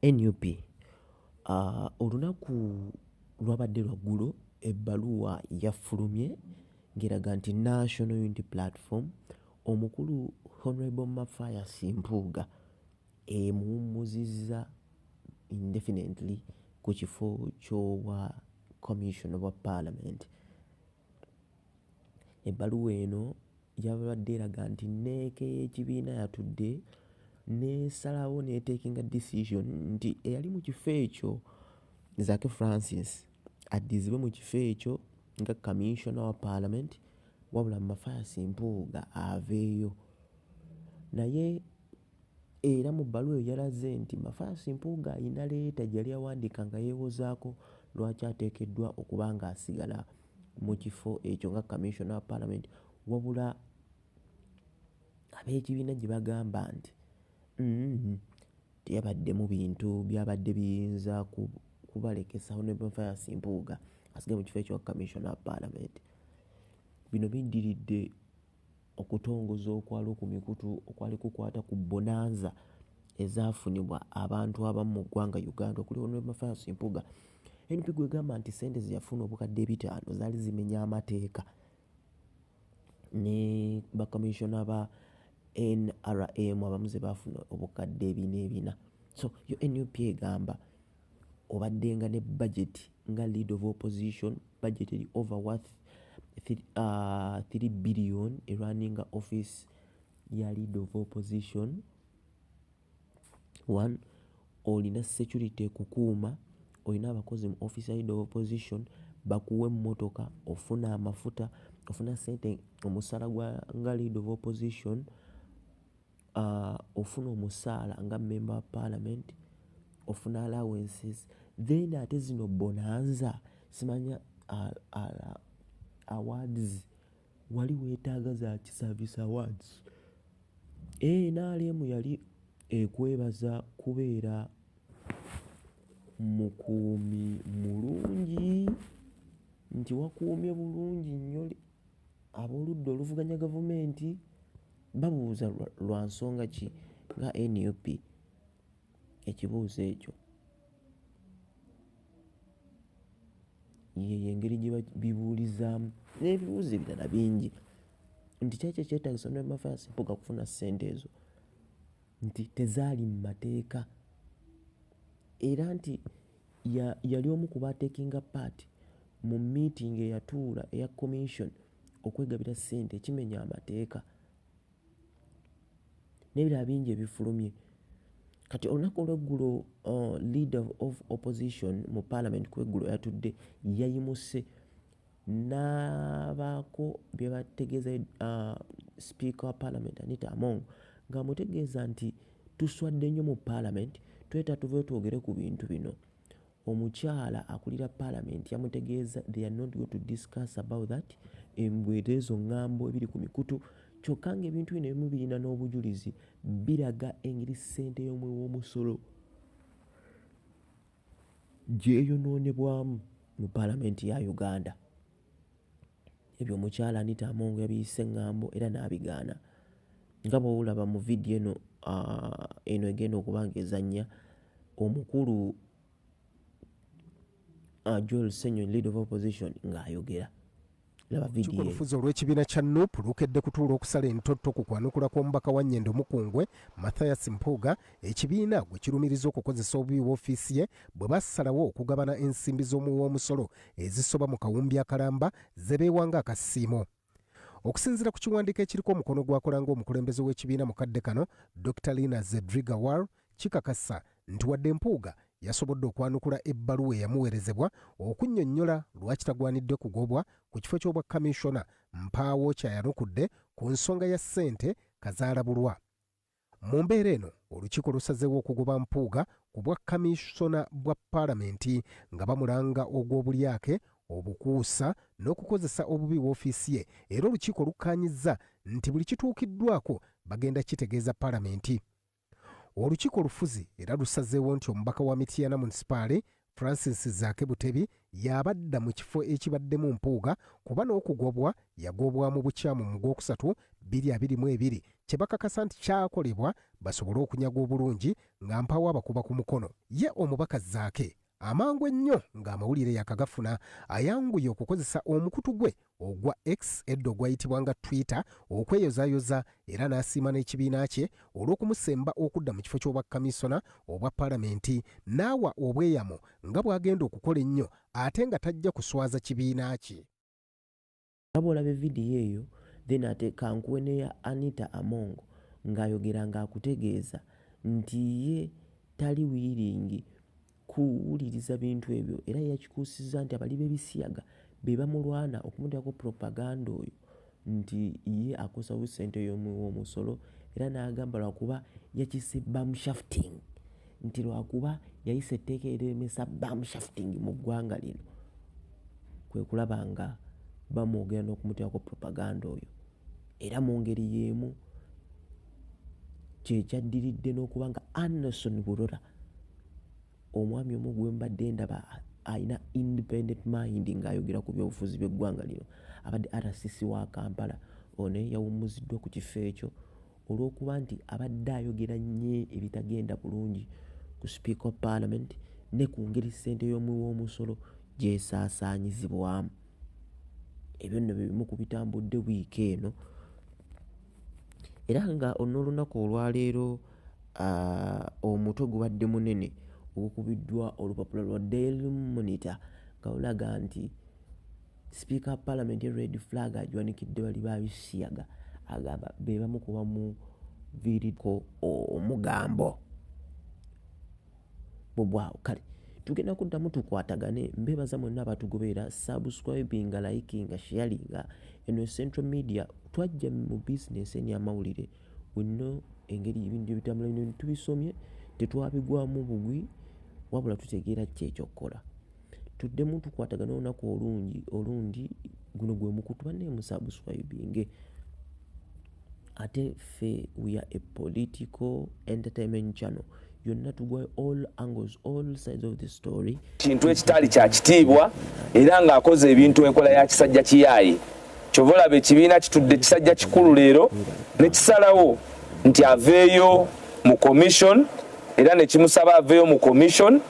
NUP olunaku lwabadde lwaggulo ebbaluwa yafulumye ng'eraga nti National Unity Platform omukulu Honorable Mathias Mpuuga emuwummuzizza indefinitely ku kifo ky'obwa commission obwa parliament. Ebbaluwa eno yabadde eraga nti nneeke y'ekibiina yatudde n'esalawo n'eteekinga decision nti eyali mu kifo ekyo Zaake Francis addizibwe mu kifo ekyo nga commissioner wa parliament wabula Mathias Mpuuga aveeyo. Naye era mu bbaluwa eyo yalaze nti Mathias Mpuuga ayina leeta gye yali awandiika nga yeewozaako lwaki ateekeddwa okuba ng'asigala mu kifo ekyo nga commissioner wa parliament, wabula ab'ekibiina gye bagamba nti teyabaddemu bintu byabadde biyinza kubalekesa Honorable Mathias Mpuuga asigale mu kifo ekyo commissioner wa parliament. Bino biddiridde okutongoza okwaliwo ku mikutu okwali kukwata ku bonanza ezaafunibwa abantu abamu mu ggwanga Uganda okuli Honorable Mathias Mpuuga. NUP gwegamba nti ssente ze yafuna obukadde 5 zaali zimenya amateeka ne bakomishona ba NRM abamu ze baafuna obukadde 4 so yo NUP egamba obaddenga ne budget nga leader of opposition budget eri over worth 3 billion running office ya leader of opposition. One, olina security kukuuma, olina abakozi mu office ya leader of opposition bakuwe emmotoka, ofuna amafuta, ofuna ssente omusaala gwa nga leader of opposition, ofuna omusaala nga member wa parliament, ofuna allowances, then ate zino bonanza simanya awards wali weetaaga za service awards. NRM yali ekwebaza kubeera mukuumi mulungi nti wakuumye bulungi nnyo ab'oludda oluvuganya gavumenti. Babuuza lwa nsonga ki nga NUP ekibuuzo ekyo ye engeri gye babibuulizaamu n'ebibuuzo ebirala bingi nti kyaki ekyetaagisa Honorable Mathias Mpuuga kufuna ssente ezo nti tezaali mu mateeka era nti yali omu ku baateekinga part mu meeting eyatuula eya commission okwegabira ssente ekimenya amateeka n'ebirala bingi ebifulumye. Kati olunaku olw'eggulo leader of opposition mu parliament kweggulo yatudde yayimuse n'abaako bye bategeeza speaker wa parliament Anita Among ng'amutegeeza nti tuswadde nnyo mu parliament tweta tuve twogere ku bintu bino. Omukyala akulira parliament yamutegeeza they are not going to discuss about that, embwete ezo ŋŋambo ebiri ku mikutu kyokka ng'ebintu bino ebimu birina n'obujulizi biraga engeri ssente y'omwe w'omusolo gyeyonoonebwamu mu parliament ya Uganda. Ebyo omukyala Anita Among yabiyise ŋŋambo era n'abigaana nga bw'olaba mu vidiyo eno egenda okuba ng'ezannya omukulu Joel Ssenyo leader of opposition ng'ayogera. Olufuzi olw'ekibiina kya NUP lukedde kutuula okusala entotto ku kwanukula kw'omubaka wa Nnyendo Mukungwe Mathias Mpuuga ekibiina gwe kirumiriza okukozesa obubi w'ofiisi ye bwe bassalawo okugabana ensimbi z'omuwi w'omusolo ezisoba mu kawumbi akalamba ze beewanga akasiimo. Okusinziira ku kiwandiiko ekiriko omukono gwakola ng'omukulembeze w'ekibiina mu kadde kano Dr. Lina Zedrigawar kikakasa nti wadde Mpuuga yasobodde okwanukula ebbaluwa eyamuweerezebwa okunnyonnyola lwaki tagwanidde kugobwa ku kifo ky'obwa kamishona mpaawo kyayanukudde ku nsonga ya ssente kazaalabulwa. Mu mbeera eno olukiiko lusazeewo okugoba Mpuuga ku bwa kamishona bwa paalamenti nga bamulanga ogw'obulyake, obukuusa n'okukozesa obubi w'ofiisi ye, era olukiiko lukkaanyizza nti buli kituukiddwako bagenda kitegeeza paalamenti. Olukiiko olufuzi era lusazeewo nti omubaka wa Mityana Munisipaali Francis Zaake Butebi yabadda mu kifo ekibaddemu mpuuga kuba n'okugobwa yagobwamu bukyamu mu Gwokusatu 2022 kye bakakasa nti kyakolebwa basobole okunyaga obulungi nga mpawo abakuba ku mukono. Ye omubaka Zaake amangu ennyo ng'amawulire yakagafuna ayanguye okukozesa omukutu gwe ogwa X eddo gwayitibwa nga Twitter okweyozaayoza era n'asiima n'ekibiina kye olw'okumusemba okudda mu kifo ky'obwakamisona obwa paalamenti n'awa obweyamo nga bw'agenda okukola ennyo ate nga tajja kuswaza kibiina kye. Olaba vidiyo eyo then ate kankuwe ne ya Anita Amongo ng'ayogera ng'akutegeeza nti ye tali wiringi kuwuliriza bintu ebyo era yakikuusizza nti abali b'ebisiyaga be bamulwana okumuteekako propaganda oyo nti ye akosawo ssente y'omusolo era n'agamba lwakuba yakise bamushafting nti lwakuba yayise etteeka eremesa bamushafting mu ggwanga lino kwe kulaba nga bamwogera n'okumuteekako propaganda oyo era mu ngeri y'emu kye kyaddiridde n'okuba nga Anderson Burora omwami omu gwe mbadde ndaba ayina independent mind ng'ayogera ku byobufuzi by'eggwanga lino abadde RCC wa Kampala ono yawummuziddwa ku kifo ekyo olw'okuba nti abadde ayogera nnyo ebitagenda bulungi ku Speaker of Parliament ne ku ngeri ssente y'omusolo gy'esaasaanyizibwamu. Ebyo nno bimu ku bitambudde wiiki eno era nga n'olunaku olwaleero omutwe gubadde munene okukubiddwa olupapula lwa Daily Monitor nga lulaga nti Speaker of Parliament red flag ajwanikidde bali babisiyaga agamba be bamu ku bamuviiriko omugambo bubwawo. Kale tugenda kuddamu tukwatagane mbeebaza mwenna abatugoberera subscribing liking sharing eno Central Media twajja mu business enyamawulire wenno engeri ebintu ebitambula tubisomye tetwabigwamu bugwi wabula tutegeera kyekyokukola tuddemu tukwatagana olunaku olundi guno gwe mukutu banne musubscribing ate ffe we are a political entertainment channel yonna tugwayo all angles all sides of the story kintu ekitali kya kitiibwa era ng'akoze ebintu enkola ya kisajja kiyaayi kyova olaba ekibiina kitudde kisajja kikulu leero ne kisalawo nti aveeyo mu commission era ne kimusaba aveeyo mu commission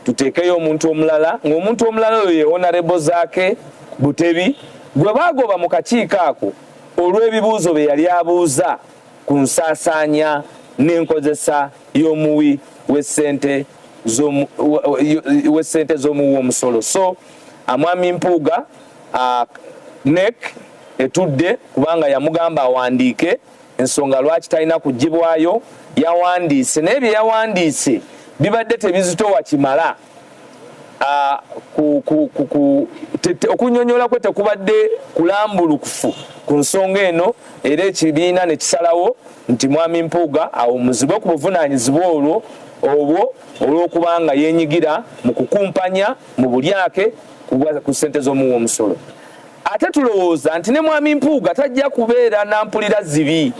tuteekeyo omuntu omulala ng'omuntu omulala oyo ye Honorable Zaake Butebi gwe baagoba mu kakiiko ako olw'ebibuuzo bye yali abuuza ku nsaasaanya n'enkozesa y'omuwi w'essente z'omuwi omusolo. So amwami Mpuuga NEC etudde kubanga yamugamba awandiike ensonga lwaki talina kugibwayo yawandiise naye bye yawandiise bibadde tebizitowa kimala okunyonyola kwe tekubadde kulambulukufu ku nsonga eno era ekibiina ne kisalawo nti mwami Mpuuga awummuzibwe ku buvunaanyizibwa obwo olw'okubanga yeenyigira mu kukumpanya mu bulyake ku ssente z'omuwi omusolo. Ate tulowooza nti ne mwami Mpuuga tajja kubeera nampulira zibi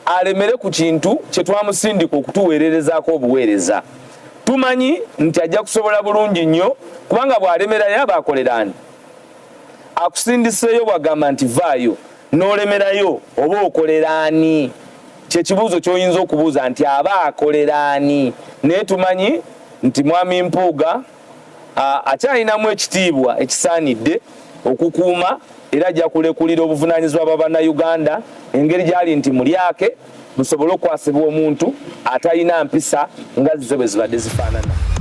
alemere ku kintu kye twamusindika okutuweererezaako obuweereza. Tumanyi nti ajja kusobola bulungi nnyo kubanga bw'alemerayo aba akolera ani? Akusindiseeyo bw'agamba nti vaayo n'olemerayo oba okolera ani? Kyekibuuzo ky'oyinza okubuuza nti aba akolera ani? Naye tumanyi nti mwami Mpuuga akyalinamu ekitiibwa ekisaanidde okukuuma era ajja kulekulira obuvunaanyizibwa bwa bannayuganda engeri gy'ali nti mulyake musobole okukwasibwa omuntu atalina mpisa nga zize bwe zibadde zifaanana.